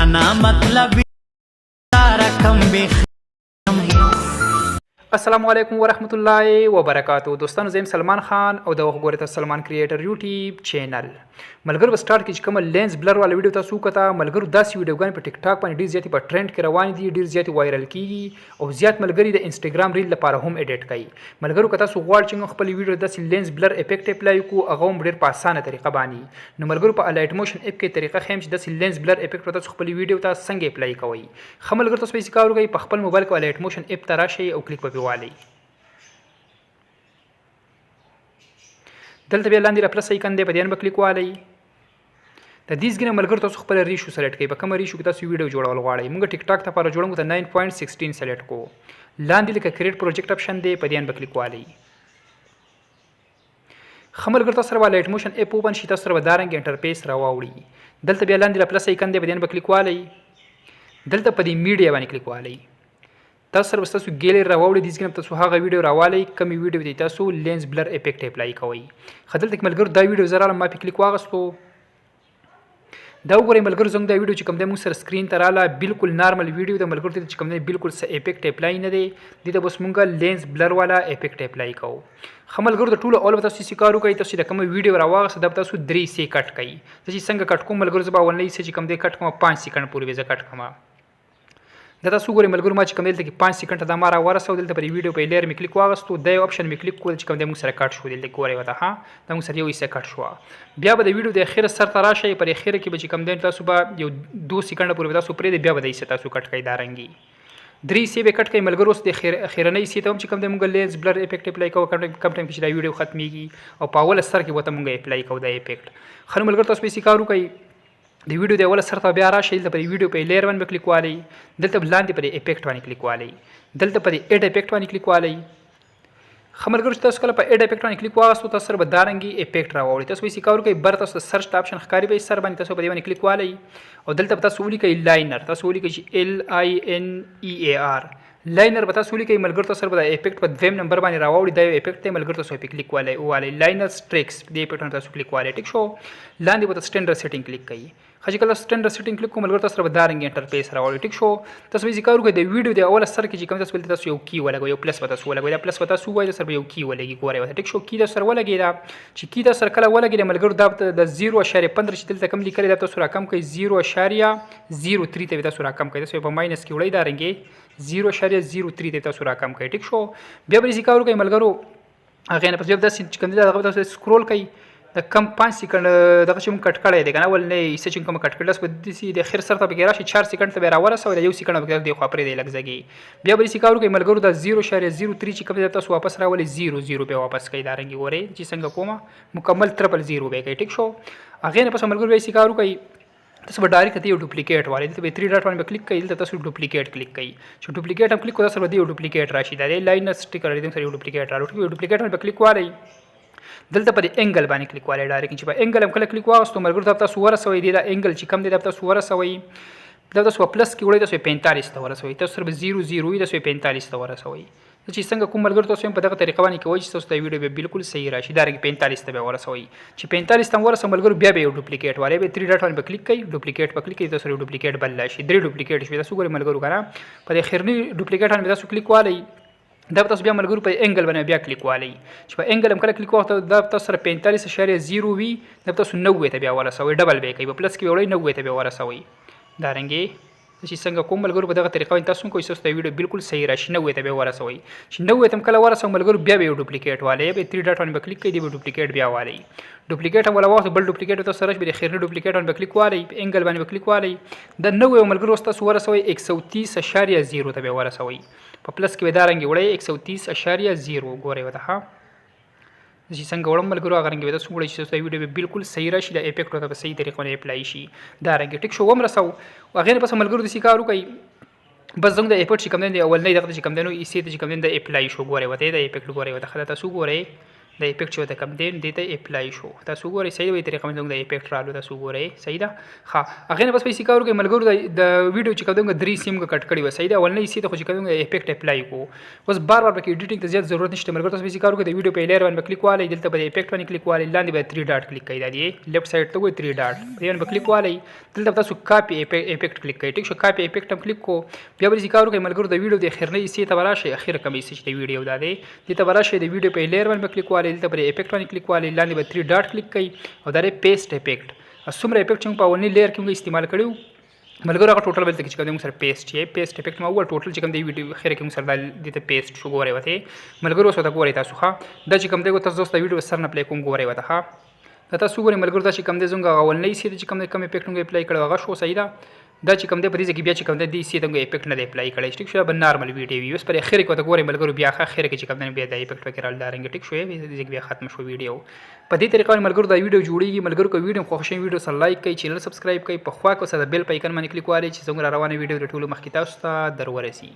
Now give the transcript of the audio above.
नाना मतलब रकम भी السلام علیکم ورحمت الله وبرکاتو. دوستانو زم سلمان خان او د وګورئ تاسو سلمان کریټر یوټیوب چینل ملګرو په سٹارټ کې کوم لینز بلر والا ویډیو تاسو کته ملګرو داسې ویډیوګان په ټیک ټاک باندې ډیر زیات په ټرند کې روان دي، ډیر زیات وایرل کیږي او زیات ملګری د انستګرام ریل لپاره هم اډیټ کوي. ملګرو که تاسو غواړئ چې خپل ویډیو داسې لینز بلر افیکټ اپلای کو هغه هم ډیر په اسانه طریقه باندې نو ملګرو په الایټ موشن اپ کې طریقه خیم چې داسې لینز بلر افیکټ تاسو خپل ویډیو ته څنګه اپلای کوئ. خملګرو تاسو پیسې کار کوي په خپل موبایل کې الایټ موشن اپ ته راشئ او کلیک په والی دلته بیا لاندې را پلس ایکن دی په دې باندې کلیک والی د دې ځګنه ملګرو تاسو خپل ریشو سلیکټ کړئ. په کوم ریشو کې تاسو ویډیو جوړول غواړئ موږ ټیک ټاک ته لپاره جوړوم ته 9.16 سلیکټ کو. لاندې لکه کریټ پروجیکټ اپشن دی په دې باندې کلیک والی خملګرو تاسو سره الایټ موشن اپ اوپن شي تاسو سره دارنګ انټرفیس راوړي. دلته بیا لاندې را پلس ایکن دی په دې باندې کلیک والی دلته په دې میډیا باندې کلیک والی تاسو سره تاسو ګیلری راوړئ د دې تاسو هغه ویډیو راوالئ کومې ویډیو دی تاسو لینز بلر افیکټ اپلای کوئ. خدلته ملګرو دا ویډیو زراله ما په کلیک واغستو دا وګورئ ملګرو زنګ دا ویډیو چې کوم د موږ سره سکرین ته رااله بالکل نارمل ویډیو د ملګرو ته چې کوم دی بالکل څه افیکټ اپلای نه دی دته بس مونږه لینز بلر والا افیکټ اپلای کوو. خملګرو د ټولو اول تاسو چې کارو کوي تاسو د کوم ویډیو راوغسه د تاسو 3 سې کټ کوي چې څنګه کټ کوم ملګرو زبا ولنی چې کوم دی کټ کوم 5 سکند پورې وځه کټ کوم دا تاسو ګورئ ملګرو ما چې کوم دلته کې 5 سکند د مارا ورسو دلته پر ویډیو په لیر می کلیک واغستو د اپشن می کلیک کول چې کوم د موږ سره کټ شو دلته ګورئ وته ها د موږ سره یو حصہ کټ شو. بیا به د ویډیو د اخر سر ته راشي پر اخر کې به چې کوم د تاسو به یو 2 سکند پورې تاسو پرې بیا به د حصہ تاسو کټ کوي دارنګي 3 سی به کټ کوي ملګرو اوس د اخرنۍ سی ته هم چې کوم د موږ لینز بلر افیکټ اپلای کوو کم ټایم کې دا ویډیو ختميږي او په اول سر کې وته موږ اپلای کوو د افیکټ خل ملګرو تاسو به کارو کوي د ویډیو د اول سر ته بیا راشي دلته پر ویډیو په لیر باندې کلیک والی دلته لاندې پر افیکټ باندې کلیک والی دلته پر اډ افیکټ باندې کلیک والی خملګرو تاسو کله په اډ افیکټ باندې کلیک واغستو تاسو سره به دارنګي افیکټ راوړي تاسو به کار کوي بر تاسو سرچ آپشن ښکاری به سر باندې تاسو په دې باندې کلیک والی او دلته تاسو ولیکئ لاینر تاسو ولیکئ LINEAR لاینر به تاسو ولیکئ ملګرو تاسو سره د افیکټ په دویم نمبر باندې راوړي دا افیکټ ته ملګرو تاسو په کلیک والی لاینر سټریکس دې افیکټ باندې تاسو کلیک والی ټیک شو. لاندې به تاسو سټینډرډ سیټینګ کلیک کړئ خځه کله سټینډرډ سیټینګ کلیک کوم ملګرو تاسو سره دارنګ انټرفیس راوړي ټیک شو. تاسو به ذکر وکړئ د ویډیو د اول سر کې چې کوم تاسو یو کی ولګوي یو پلس وتا سو ولګوي دا پلس وتا سو وایي سره یو کی ولګي ګورئ ټیک شو. کی د سره ولګي دا چې کی د سره کله ولګي ملګرو دا د 0.15 چې دلته کم لیکل دا تاسو رقم کوي 0.03 ته تاسو رقم کوي تاسو په ماینس کې وړئ دا رنګي 0.03 ته تاسو رقم کوي ټیک شو. بیا به ذکر وکړئ ملګرو هغه نه پس بیا د کوم دا تاسو سکرول کوي د کم 5 سکند دغه چې موږ کټ کړی دی کنه ول نه یې چې کوم کټ کړل په دې د خیر سره ته بګی راشي 4 سکند ته به راورسو د 1 سکند بګی د خو پرې دی لګځي بیا به سی کارو کوي ملګرو د 0.03 چې کوم تاسو واپس راولي 0.0 به واپس کوي دارنګي وره چې څنګه کومه مکمل 0.0 به کوي ټیک شو. هغه نه پس ملګرو به سی کارو کوي تاسو به ډایرکټ یو ډوپلیکیټ والي ته 3 ډاټ باندې کلیک کړئ دلته تاسو ډوپلیکیټ کلیک کړئ چې ډوپلیکیټ هم کلیک کوئ تاسو به یو ډوپلیکیټ راشي دا لاین سټیکر دې سره یو ډوپلیکیټ راوړي ډوپلیکیټ باندې کلیک والی دلته پر انګل باندې کلیک والی ډایرکټ چې په انګل هم کله کلیک واغستو ملګرو تاسو ورسوي دی دا انګل چې کم دی تاسو ورسوي دا تاسو پلس کې وړئ تاسو 45 ته ورسوي تاسو سره 0.0 تاسو 45 ته ورسوي چې څنګه کوم ملګرو تاسو په دغه طریقه باندې کوئ چې تاسو د ویډیو به بالکل صحیح راشي دا 45 ته به ورسوي چې 45 ته ورسوي ملګرو بیا به یو ډوپلیکیټ والی به 3 ډاټ باندې کلیک کړئ ډوپلیکیټ په کلیک کړئ تاسو ډوپلیکیټ بل شي 3 ډوپلیکیټ شي تاسو ګورئ ملګرو کنه په اخرنی ډوپلیکیټ باندې تاسو کلیک والی دا تاسو بیا ملګرو په انګل باندې بیا کلیک والی چې په انګل هم کله کلیک وخت دا تاسو سره 45.0 وي دا تاسو 90 ته بیا ورسوي ډبل به کوي په پلس کې وړئ 90 ته بیا ورسوي دا رنګي چې څنګه کوم ملګرو په دغه طریقه تاسو کوی تاسو د ویډیو بالکل صحیح راشي 90 ته بیا ورسوي چې 90 ته کله ورسوي ملګرو بیا به ډوپلیکیټ والی به 3 ډاټ باندې کلیک کړئ دی ډوپلیکیټ بیا والی ډوپلیکیټ هم ولا وخت بل ډوپلیکیټ تاسو سره به خیر ډوپلیکیټ باندې کلیک والی په انګل باندې کلیک والی د 90 ملګرو تاسو ورسوي 130.0 ته بیا ورسوي په پلس کې ودارنګ وړي 130.0 ګورئ وته ها چې څنګه وړم ملګرو هغه رنګ تاسو وړي چې تاسو ویډیو بالکل صحیح راشي د افیکټ ته په صحیح طریقه باندې اپلای شي دا رنګ ټیک شو ومرسو هغه نه پس ملګرو د سکارو کوي بس زنګ د افیکټ چې کوم دی اول نه دغه چې کوم دی نو ایسی ته چې کوم دی د اپلای شو ګورئ وته د افیکټ ګورئ وته خلک تاسو ګورئ د افیکټ چې ته کم دی دته اپلای شو تاسو ګورئ صحیح وي طریقه باندې د افیکټ رالو تاسو ګورئ صحیح ده ها هغه نه بس پیسې کار کوي ملګرو د ویډیو چې کوم درې سیم کټ کړی و صحیح ده ولنه یې ته خو چې کوم افیکټ اپلای کو اوس بار بار پکې ایډیټینګ ته زیات ضرورت نشته ملګرو تاسو پیسې کار کوي د ویډیو په لیر باندې کلیک والي دلته په افیکټ باندې کلیک والي لاندې به 3 ډاټ کلیک کړئ دی لیفټ سایډ ته وي 3 ډاټ په باندې کلیک والي دلته تاسو کاپی افیکټ کلیک کړئ ټیک شو کاپی افیکټ هم کلیک کو بیا به ځکه کوي ملګرو د ویډیو د اخر نه یې ته براشه اخر کمی چې د ویډیو دا دی دته براشه د ویډیو په لیر باندې کلیک والي دلته په افیکټ باندې کلیک والي لاندې به 3 ډاټ کلیک کړئ او دا پیسټ افیکټ څومره افیکټ چې په ونی لیر کې استعمال کړو ملګرو هغه ټوټل بل چې کوم سره پیسټ یې پیسټ افیکټ ما ول ټوټل چې کوم دی ویډیو خیر کې سره د پیسټ شو غوړې وته ملګرو سره دا غوړې تاسو ښه دا چې کوم دی تاسو دوست ویډیو سره نه پلی کوم غوړې وته ښه دا تاسو غوړې ملګرو دا چې کوم دی زنګ اول نه سي چې کوم افیکټ موږ اپلای کړو هغه شو صحیح ده دا چې کوم دی په دې کې بیا چې کوم دی سي دغه افیکټ نه دی اپلای کړی ټیک شو به نارمل ویډیو وي اوس پر اخر کې وته غوړې ملګرو بیا اخر کې چې کوم دی بیا د افیکټ وکړل دارنګ ټیک شو دې بیا ختم شو ویډیو په دې طریقه ملګرو دا ویډیو جوړیږي ملګرو کو ویډیو خو خوشی ویډیو سره لایک کړئ چینل سبسکرایب کړئ په خوا کو سره بیل په آیکن باندې کلیک وکړئ چې څنګه روانه ویډیو د ټولو مخکې تاسو ته درورسي